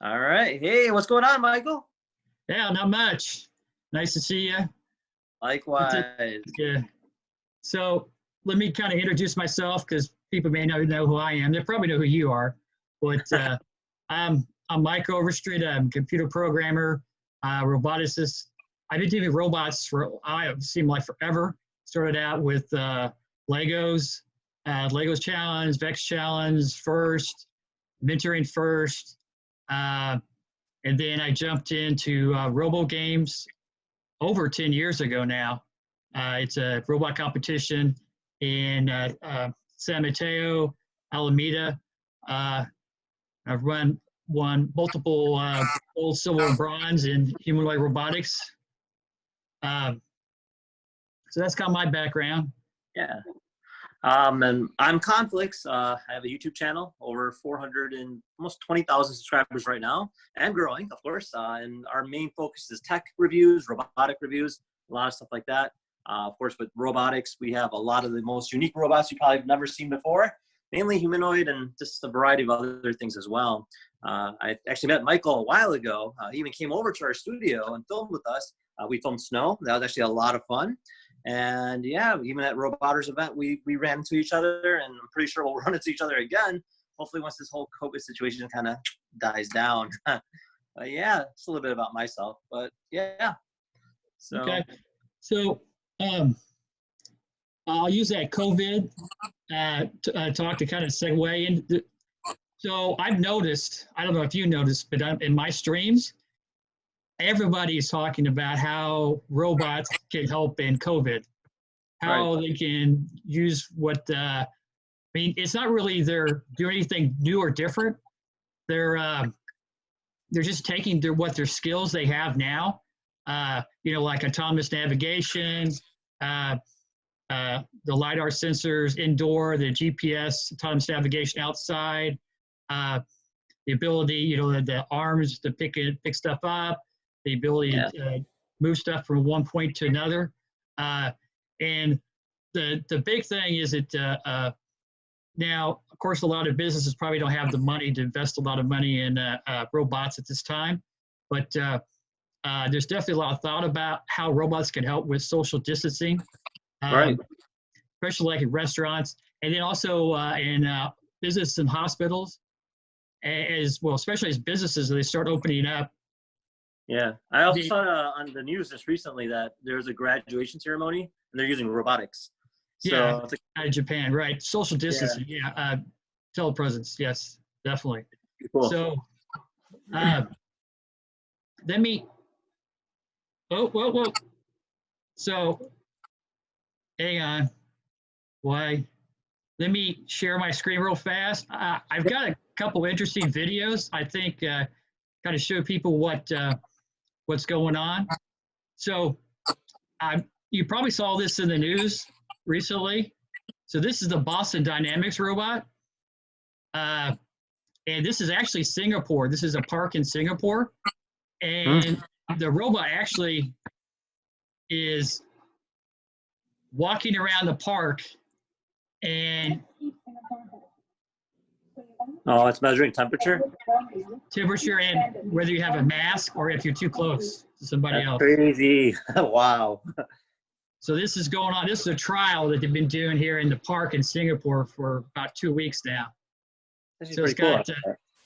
All right. Hey, what's going on, Michael? Yeah, not much. Nice to see you. Likewise. Yeah. So let me kind of introduce myself because people may not know who I am. They probably know who you are, but I'm Mike Overstreet. I'm a computer programmer, roboticist. I've been doing robots for I seem like forever. Started out with Legos, Legos Challenge, Vex Challenge first, mentoring first. Uh, and then I jumped into robo games over 10 years ago now. It's a robot competition in San Mateo, Alameda. Uh, I've won multiple gold, silver, and bronze in humanoid robotics. Um, so that's kind of my background. Yeah. And I'm khanflicks. I have a YouTube channel, over 400 and almost 20,000 subscribers right now, and growing, of course. And our main focus is tech reviews, robotic reviews, a lot of stuff like that. Of course, with robotics, we have a lot of the most unique robots you probably have never seen before, mainly humanoid and just a variety of other things as well. I actually met Michael a while ago. He even came over to our studio and filmed with us. We filmed snow. That was actually a lot of fun. And yeah, even at Roboters event, we ran into each other, and I'm pretty sure we'll run into each other again. Hopefully, once this whole COVID situation kind of dies down. But yeah, it's a little bit about myself. But yeah, so Okay. So I'll use that COVID talk to kind of segue into. So I've noticed, I don't know if you noticed, but in my streams, everybody is talking about how robots can help in COVID, how they can use what, I mean, it's not really they're doing anything new or different. They're just taking their skills they have now, like autonomous navigation, uh, the LiDAR sensors indoor, the GPS, autonomous navigation outside, the ability, the arms to pick stuff up, the ability to move stuff from one point to another. And the big thing is that now, of course, a lot of businesses probably don't have the money to invest a lot of money in robots at this time, but there's definitely a lot of thought about how robots can help with social distancing, especially like in restaurants, and then also in business and hospitals as well, especially as businesses they start opening up. Yeah, I also saw on the news just recently that there's a graduation ceremony and they're using robotics. So it's out of Japan, right? Social distancing, telepresence, yes, definitely. Cool. So let me. Whoa. So hang on. Why? Let me share my screen real fast. I've got a couple interesting videos. I think kind of show people what's going on. So you probably saw this in the news recently. So this is the Boston Dynamics robot. And this is actually Singapore. This is a park in Singapore. And the robot actually is walking around the park and it's measuring temperature and whether you have a mask or if you're too close to somebody else. Crazy. Wow. So this is going on. This is a trial that they've been doing here in the park in Singapore for about 2 weeks now. So it's got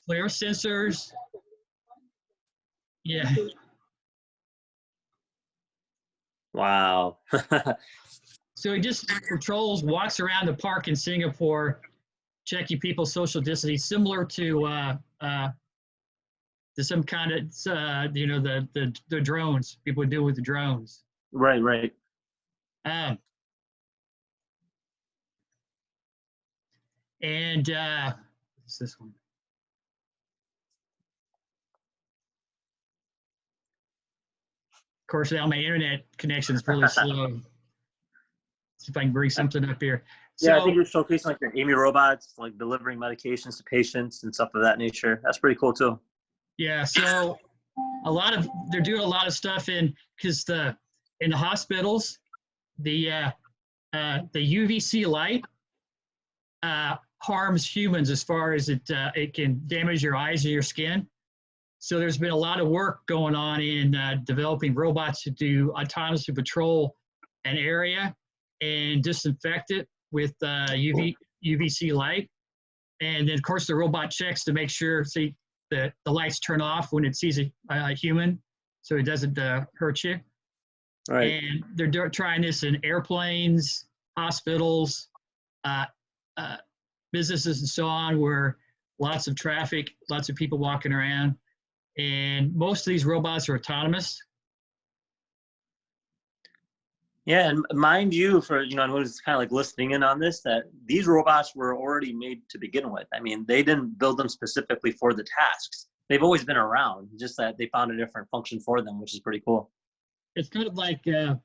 flare sensors. Yeah. Wow. So he just patrols, walks around the park in Singapore, checking people's social distancing, similar to some kind of the drones people do with the drones. Right. And what's this one? Of course, now my internet connection is really slow. See if I can bring something up here. I think you're showcasing like the Amy robots, like delivering medications to patients and stuff of that nature. That's pretty cool too. Yeah, so they're doing a lot of stuff because in the hospitals, the UVC light harms humans as far as it can damage your eyes and your skin. So there's been a lot of work going on in developing robots to do autonomously patrol an area and disinfect it with UVC light. And then, of course, the robot checks to make sure, see, the lights turn off when it sees a human, so it doesn't hurt you. Right. And they're trying this in airplanes, hospitals, businesses, and so on, where lots of traffic, lots of people walking around. And most of these robots are autonomous. Yeah, and mind you, for anyone who's kind of like listening in on this, that these robots were already made to begin with. I mean, they didn't build them specifically for the tasks. They've always been around, just that they found a different function for them, which is pretty cool. It's kind of like the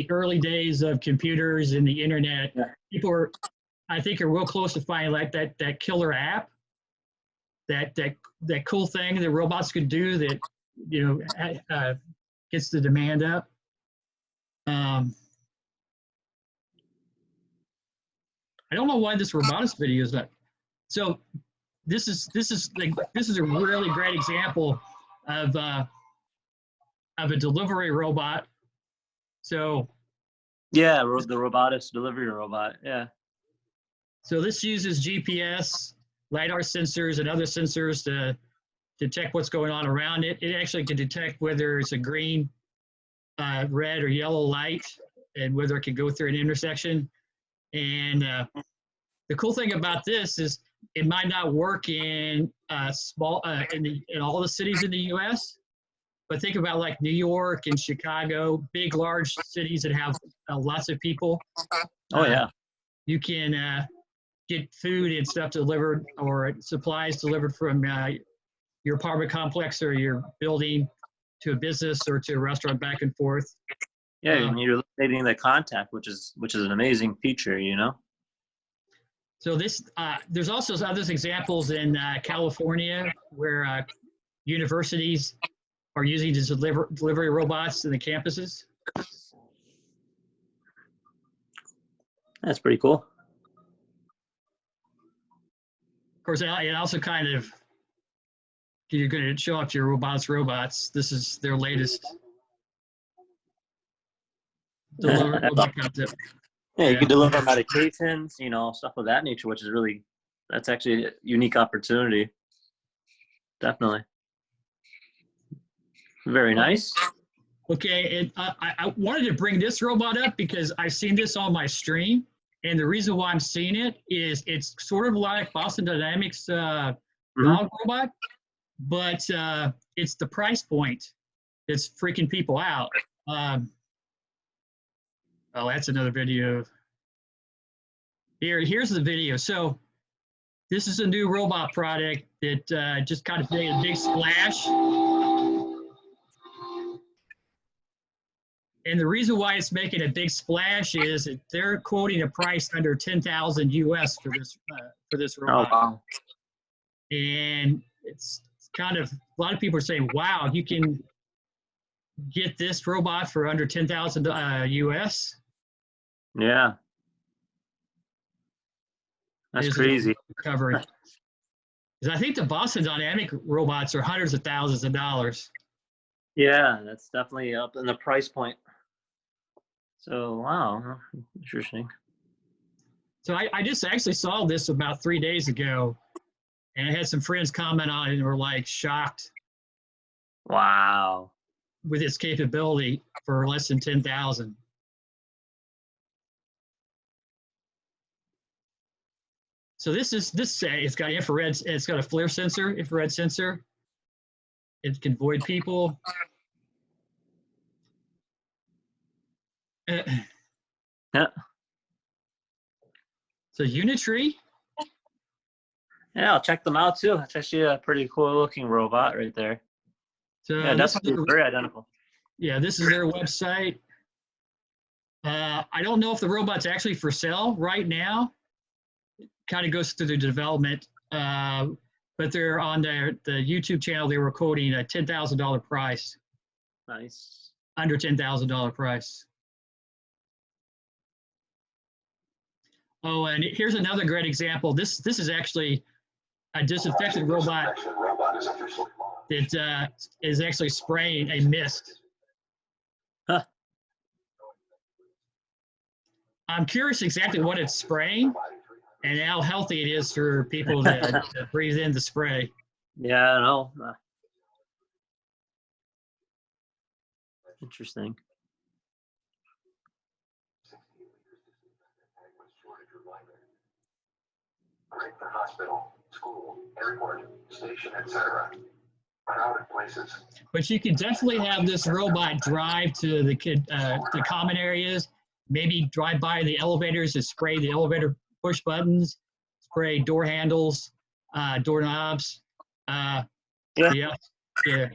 early days of computers and the internet. Yeah. People are, I think, are real close to finding like that killer app, that cool thing that robots could do that gets the demand up. I don't know why this robotics video is not. So this is a really great example of a delivery robot. So yeah, the robotics delivery robot. Yeah. So this uses GPS, LiDAR sensors, and other sensors to detect what's going on around it. It actually can detect whether it's a green, red, or yellow light, and whether it can go through an intersection. And the cool thing about this is it might not work in in all the cities in the U.S., but think about like New York and Chicago, big, large cities that have lots of people. Oh yeah. You can get food and stuff delivered, or supplies delivered from your apartment complex or your building to a business or to a restaurant, back and forth. Yeah, and you're eliminating the contact, which is an amazing feature, So this, there's also other examples in California where universities are using these delivery robots in the campuses. That's pretty cool. Of course, it also kind of, you're going to show off your robots. This is their latest delivery robot concept. Yeah, you can deliver medications, stuff of that nature, which is that's actually a unique opportunity. Definitely. Very nice. Okay, and I wanted to bring this robot up because I've seen this on my stream, and the reason why I'm seeing it is it's sort of like Boston Dynamics dog robot, but it's the price point that's freaking people out. Oh, that's another video. Here's the video. So this is a new robot product that just kind of made a big splash. And the reason why it's making a big splash is that they're quoting a price under 10,000 US for this robot. Oh wow! And it's kind of, a lot of people are saying, "Wow, you can get this robot for under 10,000 US." Yeah, that's crazy. Coverage. Because I think the Boston Dynamic robots are hundreds of thousands of dollars. Yeah, that's definitely up in the price point. So, wow, interesting. So I just actually saw this about 3 days ago, and I had some friends comment on it and were like shocked. Wow. With its capability for less than 10,000. So it's got infrared, it's got a FLIR sensor, infrared sensor. It can void people. Yeah. So Unitree. Yeah, I'll check them out too. That's actually a pretty cool looking robot right there. So yeah, definitely very identical. Yeah, this is their website. I don't know if the robot's actually for sale right now. It kind of goes through the development, but they're on the YouTube channel. They were quoting a $10,000 price. Nice. Under $10,000 price. Oh, and here's another great example. This is actually a disinfectant robot. that is actually spraying a mist. Huh. I'm curious exactly what it's spraying and how healthy it is for people to breathe in the spray. Yeah, I know. Interesting. The hospital, school, airport, station, etc. Crowded places. But you can definitely have this robot drive to the common areas, maybe drive by the elevators to spray the elevator push buttons, spray door handles, doorknobs. Yeah. Yeah.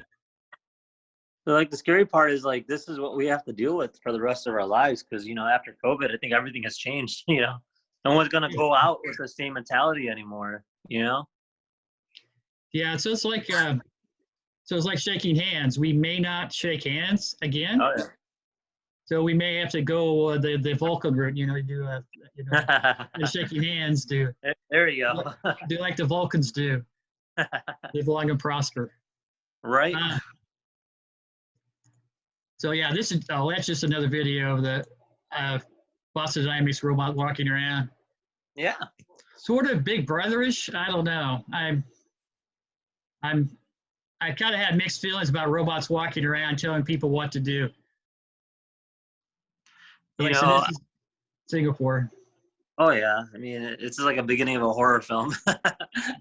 So like the scary part is like this is what we have to deal with for the rest of our lives because after COVID, I think everything has changed. No one's gonna go out with the same mentality anymore. Yeah. So it's like shaking hands. We may not shake hands again. Oh yeah. So we may have to go the Vulcan route. The shaking hands do. There you go. Do like the Vulcans do. Live long and prosper. Right. So yeah, that's just another video of the Boston Dynamics robot walking around. Yeah. Sort of Big Brotherish. I don't know. I kind of had mixed feelings about robots walking around telling people what to do. So this is Singapore. Oh yeah. I mean, it's like a beginning of a horror film.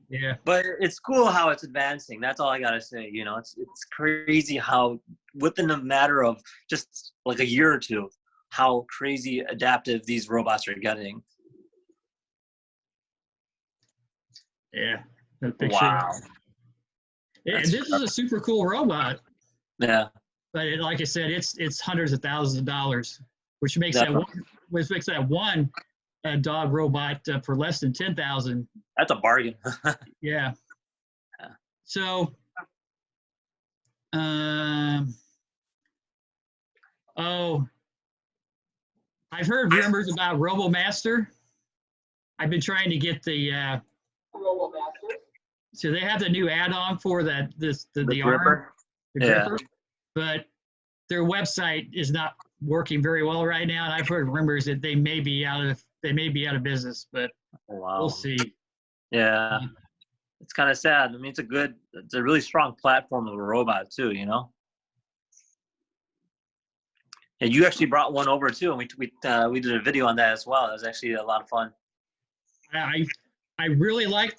Yeah. But it's cool how it's advancing. That's all I gotta say. It's crazy how within a matter of just like a year or two, how crazy adaptive these robots are getting. Yeah. Wow. Yeah, this is a super cool robot. Yeah. But like I said, it's hundreds of thousands of dollars, which makes that one dog robot for less than 10,000. That's a bargain. Yeah. So, I've heard rumors about RoboMaster. I've been trying to get the RoboMaster. So they have the new add-on for the arm, the gripper, but their website is not working very well right now, and I've heard rumors that they may be out of business, but we'll see. Yeah. It's kind of sad. I mean, it's a really strong platform of a robot too, And you actually brought one over too, and we did a video on that as well. It was actually a lot of fun. I really like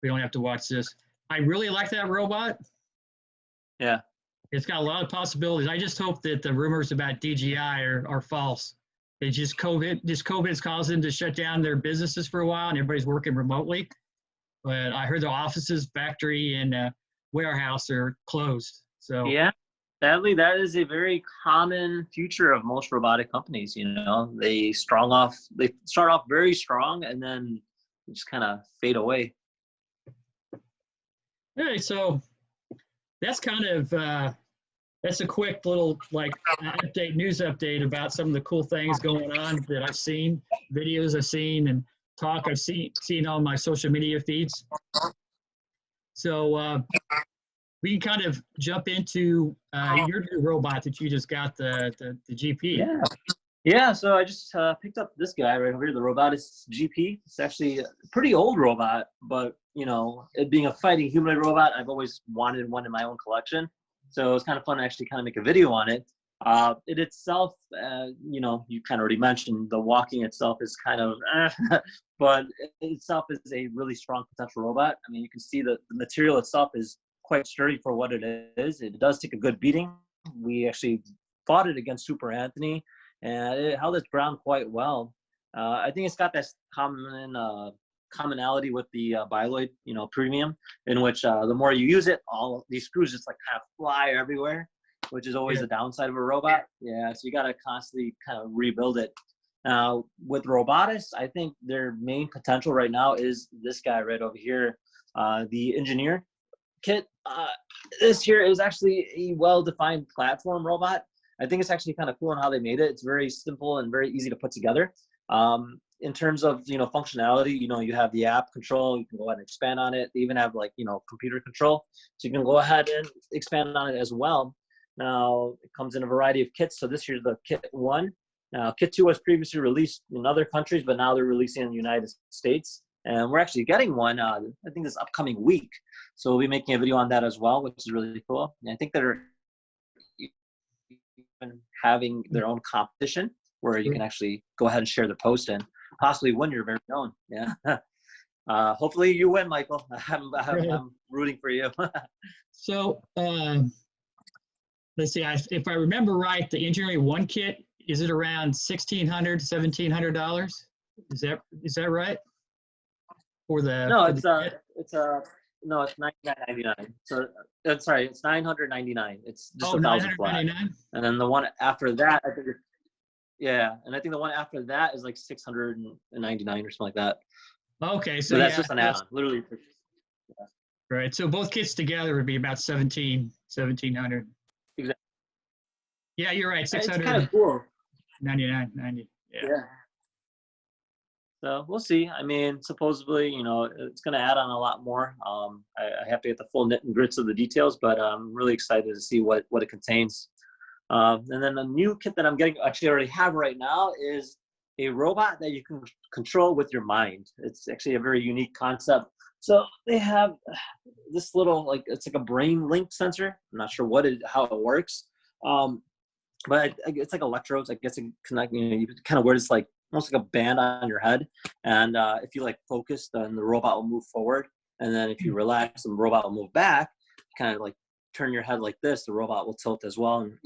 we don't have to watch this. I really like that robot. Yeah. It's got a lot of possibilities. I just hope that the rumors about DJI are false. It's just COVID's caused them to shut down their businesses for a while, and everybody's working remotely. But I heard the offices, factory, and warehouse are closed. So yeah, sadly, that is a very common feature of most robotic companies. They start off very strong, and then just kind of fade away. Okay, so that's kind of that's a quick little news update about some of the cool things going on that I've seen, videos I've seen, and talk I've seen on my social media feeds. So we can kind of jump into your new robot that you just got, the GP. Yeah. So I just picked up this guy right over here, the Robotics GP. It's actually a pretty old robot, but it being a fighting humanoid robot, I've always wanted one in my own collection. So it's kind of fun to actually kind of make a video on it. It itself, you kind of already mentioned the walking itself is kind of, but it itself is a really strong potential robot. I mean, you can see the material itself is quite sturdy for what it is. It does take a good beating. We actually fought it against Super Anthony, and it held its ground quite well. I think it's got this commonality with the Bioloid, premium, in which the more you use it, all these screws just like kind of fly everywhere, which is always the downside of a robot. Yeah, so you got to constantly kind of rebuild it. Now, with Robotics, I think their main potential right now is this guy right over here, the Engineer Kit. This here is actually a well-defined platform robot. I think it's actually kind of cool on how they made it. It's very simple and very easy to put together. In terms of, functionality, you have the app control. You can go ahead and expand on it. They even have like, computer control. So you can go ahead and expand on it as well. Now, it comes in a variety of kits. So this year's the kit 1. Now, kit 2 was previously released in other countries, but now they're releasing in the United States. And we're actually getting one, I think, this upcoming week. So we'll be making a video on that as well, which is really cool. And I think they're even having their own competition where you can actually go ahead and share the post and possibly win your very own. Yeah. Hopefully you win, Michael. I'm rooting for you. So let's see, if I remember right, the Engineering 1 kit, is it around $1,600, $1,700? Is that right? For the No, for the it's $99.99. So sorry, it's $999. It's just $1,000 flat. $999? And then the one after that, I think and I think the one after that is like $699 or something like that. Okay, so that's just an add-on, literally. Yeah. Right. So both kits together would be about $1,700. Exactly. Yeah, you're right. It's kind of cool. $99.90. Yeah. So we'll see. I mean, supposedly, it's going to add on a lot more. I have to get the full nit and grits of the details, but I'm really excited to see what it contains. And then the new kit that I'm getting, actually already have right now, is a robot that you can control with your mind. It's actually a very unique concept. So they have this little, it's like a brain link sensor. I'm not sure how it works. But it's like electrodes. I guess it connect. You kind of wear this almost like a band on your head, and if you focus, then the robot will move forward, and then if you relax, the robot will move back. Kind of turn your head like this, the robot will tilt as well. And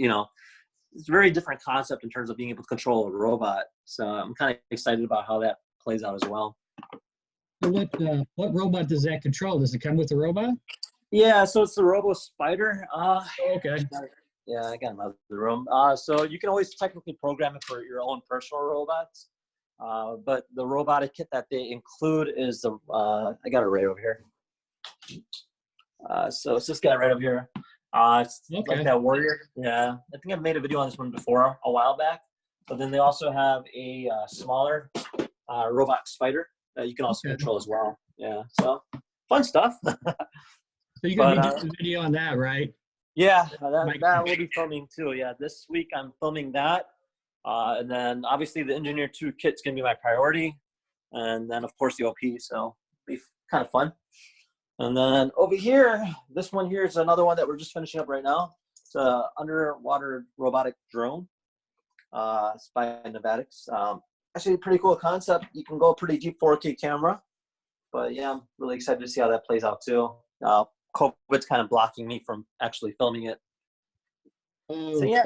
it's a very different concept in terms of being able to control a robot. So I'm kind of excited about how that plays out as well. So what robot does that control? Does it come with the robot? Yeah, so it's the Robo Spider. Okay. Yeah, I got another room. So you can always technically program it for your own personal robots. But the robotic kit that they include is I got it right over here. So it's this guy right over here. It's like that warrior. Yeah, I think I've made a video on this one before a while back. But then they also have a smaller robot spider that you can also control as well. Yeah, so fun stuff. So you're going to be doing a video on that, right? Yeah, that will be filming too. Yeah, this week I'm filming that. And then obviously the Engineer 2 kit's going to be my priority. And then, of course, the OP. So it'll be kind of fun. And then over here, this one here is another one that we're just finishing up right now. It's an underwater robotic drone. It's by Nevatics. Actually, a pretty cool concept. You can go pretty deep 4K camera. But yeah, I'm really excited to see how that plays out too. COVID's kind of blocking me from actually filming it. So yeah,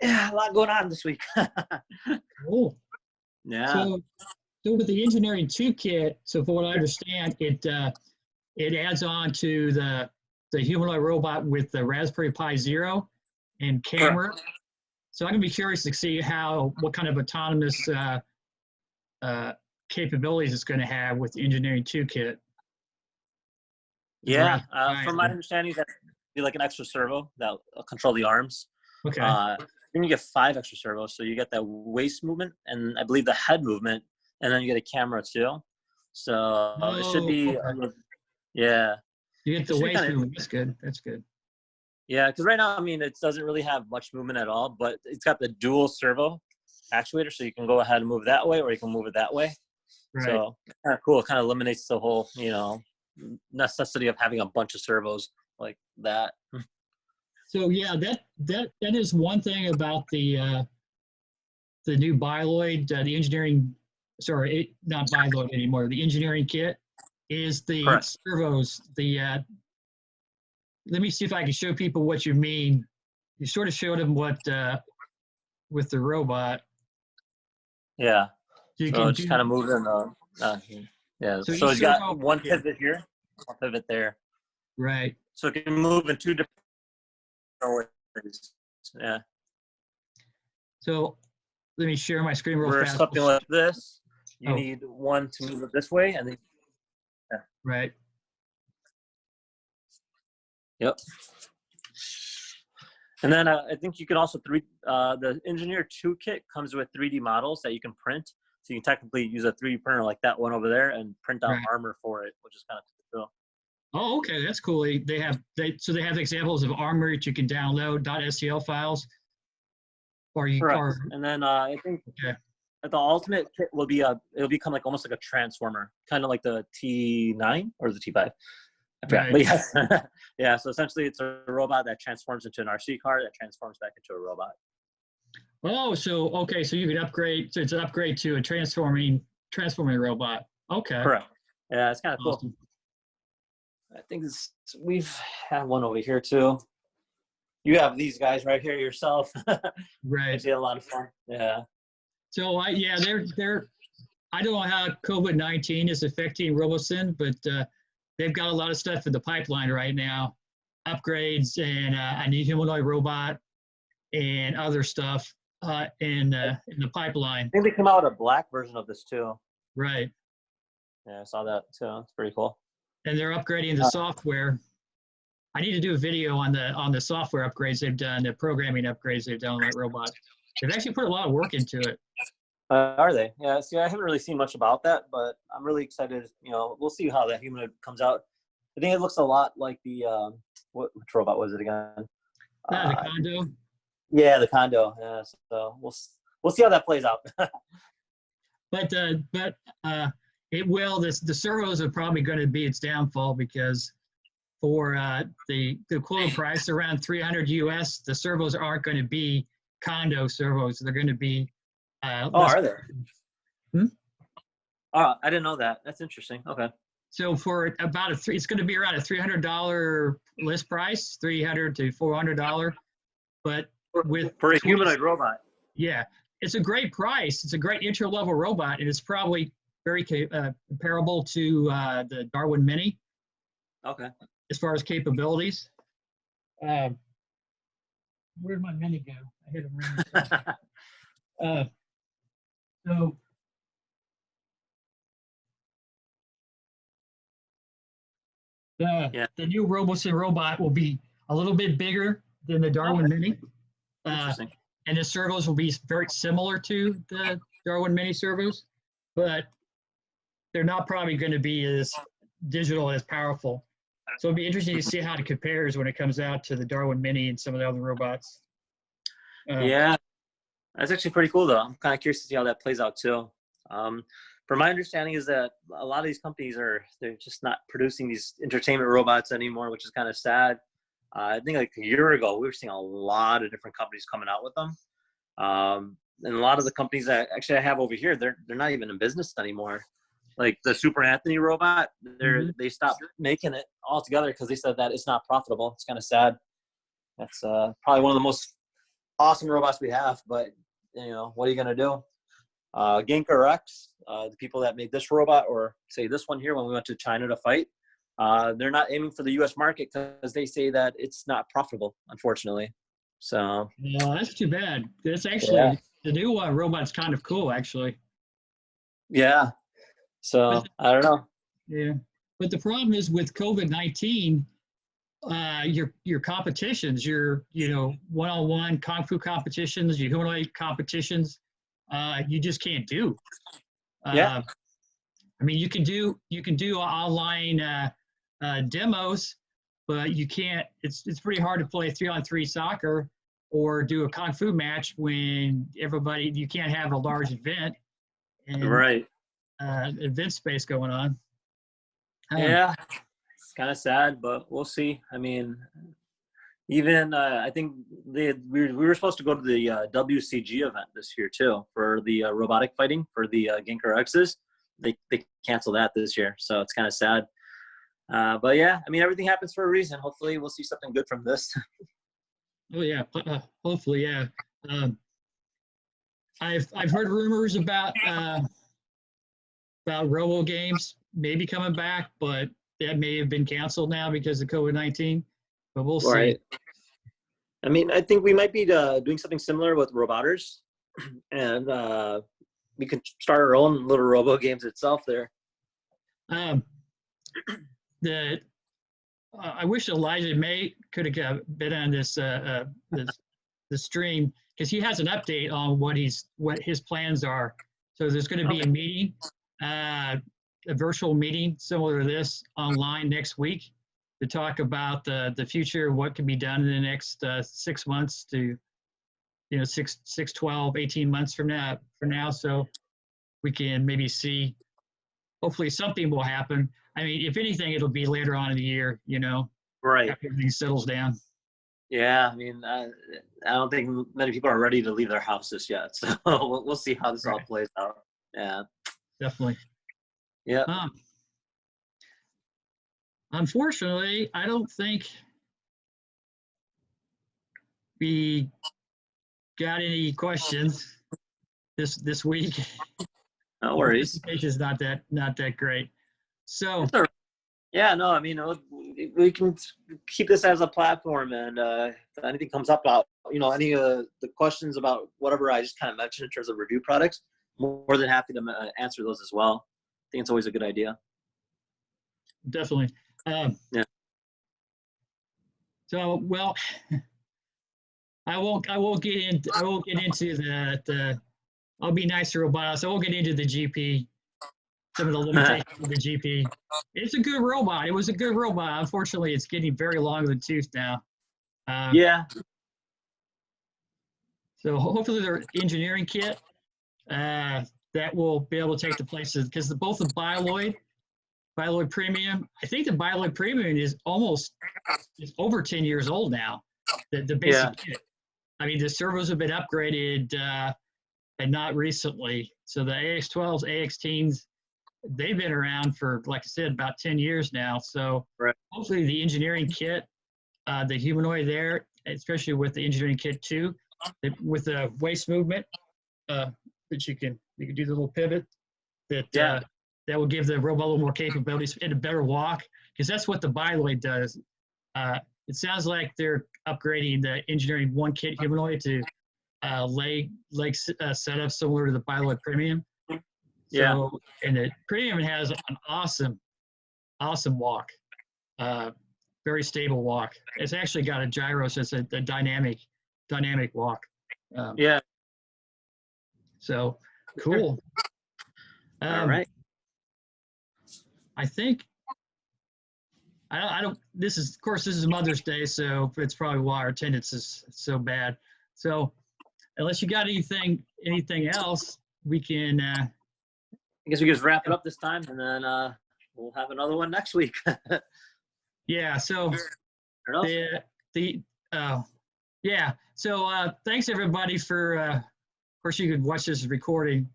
a lot going on this week. Cool. Yeah. So with the Engineering 2 kit, so for what I understand, it adds on to the humanoid robot with the Raspberry Pi Zero and camera. Correct. So I'm gonna be curious to see what kind of autonomous capabilities it's going to have with the Engineering 2 kit. Yeah, from my understanding, that'd be like an extra servo that'll control the arms. Okay. Then you get 5 extra servos, so you get that waist movement, and I believe the head movement, and then you get a camera too. So it should be, yeah. You get the waist movement. That's good. That's good. Yeah, because right now, I mean, it doesn't really have much movement at all, but it's got the dual servo actuator, so you can go ahead and move that way, or you can move it that way. Right. So kind of cool. It kind of eliminates the whole, necessity of having a bunch of servos like that. So yeah, that is one thing about the new Bioloid, the engineering. Sorry, not Bioloid anymore. The engineering kit is the servos. Let me see if I can show people what you mean. You sort of showed them what with the robot. Yeah. So you can just kind of move in. Yeah. So it's got one pivot here, one pivot there. Right. So it can move in 2 different ways. Yeah. So let me share my screen real fast. Something like this, you need one to move it this way, and then. Yeah. Right. Yep. And then I think you can also the Engineer 2 kit comes with 3D models that you can print. So you can technically use a 3D printer like that one over there and print out Right. armor for it, which is kind of cool. Oh, okay, that's cool. They have examples of armor that you can download .scl files, or you Correct. or And then I think okay. the ultimate kit will be it'll become like almost like a transformer, kind of like the T9 or the T5. I forgot. Right. But yes, yeah. So essentially, it's a robot that transforms into an RC car that transforms back into a robot. Oh, so okay, so you could upgrade. So it's an upgrade to a transforming robot. Okay. Correct. Yeah, it's kind of cool. Awesome. I think we've had one over here too. You have these guys right here yourself. Right. Actually, a lot of fun. Yeah. So they're I don't know how COVID-19 is affecting RoboSyn, but they've got a lot of stuff in the pipeline right now, upgrades and a new humanoid robot and other stuff in the pipeline. I think they came out with a black version of this too. Right. Yeah, I saw that too. It's pretty cool. And they're upgrading the software. I need to do a video on the software upgrades they've done, the programming upgrades they've done on that robot. They've actually put a lot of work into it. Are they? Yeah. See, I haven't really seen much about that, but I'm really excited. You know, we'll see how that humanoid comes out. I think it looks a lot like the which robot was it again? The condo. Yeah, the condo. Yeah. So we'll see how that plays out. But it will. The servos are probably going to be its downfall because for the equivalent price around 300 US, the servos aren't going to be condo servos. They're going to be. Are they? Hmm? Oh, I didn't know that. That's interesting. Okay. So for about it's going to be around a $300 list price, $300 to $400. But for a humanoid robot. Yeah, it's a great price. It's a great entry-level robot, and it's probably very comparable to the Darwin Mini. Okay. As far as capabilities. Where'd my Mini go? I hit a ring. So the new RoboSyn robot will be a little bit bigger than the Darwin Mini. Interesting. And the servos will be very similar to the Darwin Mini servos, but they're not probably going to be as digital, as powerful. So it'll be interesting to see how it compares when it comes out to the Darwin Mini and some of the other robots. Yeah, that's actually pretty cool though. I'm kind of curious to see how that plays out too. From my understanding is that a lot of these companies they're just not producing these entertainment robots anymore, which is kind of sad. I think like a year ago, we were seeing a lot of different companies coming out with them. And a lot of the companies that actually I have over here, they're not even in business anymore. Like the Super Anthony robot, they stopped making it altogether because they said that it's not profitable. It's kind of sad. That's probably one of the most awesome robots we have, but you know, what are you gonna do? Genka Rex, the people that made this robot, or say this one here when we went to China to fight, they're not aiming for the U.S. market because they say that it's not profitable, unfortunately. So. No, that's too bad. That's actually the new robot's kind of cool, actually. Yeah. So I don't know. Yeah, but the problem is with COVID-19, your competitions, your one-on-one kung fu competitions, your humanoid competitions, you just can't do. I mean, you can do online demos, but you can't. It's pretty hard to play 3-on-3 soccer or do a kung fu match when you can't have a large event. And, right. Event space going on. Yeah, it's kind of sad, but we'll see. I mean, even I think we were supposed to go to the WCG event this year too for the robotic fighting for the Genka Rexes. They canceled that this year, so it's kind of sad. But yeah, I mean, everything happens for a reason. Hopefully, we'll see something good from this. Oh yeah, hopefully, yeah. I've heard rumors about robo games maybe coming back, but that may have been canceled now because of COVID-19. But we'll see. Right. I mean, I think we might be doing something similar with Roboters, and we could start our own little robo games itself there. I wish Elijah May could have been on this the stream, because he has an update on what his plans are. So there's going to be a meeting, a virtual meeting similar to this online next week to talk about the future, what can be done in the next 6 months to, 12, 18 months from now. So we can maybe see, hopefully something will happen. I mean, if anything, it'll be later on in the year, Right. after everything settles down. Yeah, I mean, I don't think many people are ready to leave their houses yet. So we'll see how this all plays out. Yeah. Definitely. Yeah. Unfortunately, I don't think we got any questions this week. No worries. Participation is not that great. So yeah, no, I mean, we can keep this as a platform, and if anything comes up about, any of the questions about whatever I just kind of mentioned in terms of review products, more than happy to answer those as well. I think it's always a good idea. Definitely. Yeah. So, well, I won't get into the I'll be nice to robotics. I won't get into the GP, some of the limitations of the GP. It's a good robot. It was a good robot. Unfortunately, it's getting very long in the tooth now. Yeah. So hopefully their engineering kit that will be able to take the places, because both the Bioloid Premium, I think the Bioloid Premium is over 10 years old now. The basic kit. I mean, the servos have been upgraded, and not recently. So the AX12s, AX10s, they've been around for, like I said, about 10 years now. So hopefully the engineering kit, the humanoid there, especially with the engineering kit 2, with the waist movement, that you can do the little pivot, that will give the robot a little more capabilities and a better walk, because that's what the Bioloid does. It sounds like they're upgrading the engineering 1 kit humanoid to leg setup similar to the Bioloid Premium. So, and the Premium has an awesome walk, very stable walk. It's actually got a gyro, so it's a dynamic walk. So cool. All right. I think I don't. This is Mother's Day, so it's probably why our attendance is so bad. So unless you got anything else, we can. I guess we can just wrap it up this time, and then we'll have another one next week. Yeah. So So thanks everybody for. Of course, you could watch this recording,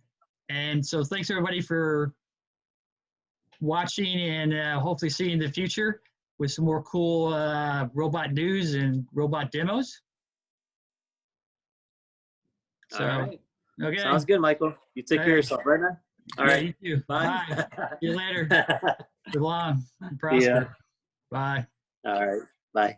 and so thanks everybody for watching, and hopefully see you in the future with some more cool robot news and robot demos. So, all right. Okay. Sounds good, Michael. You take care of yourself, right, man? All right. You too. Bye. See you later. Live long and prosper. Yeah. Bye. All right. Bye.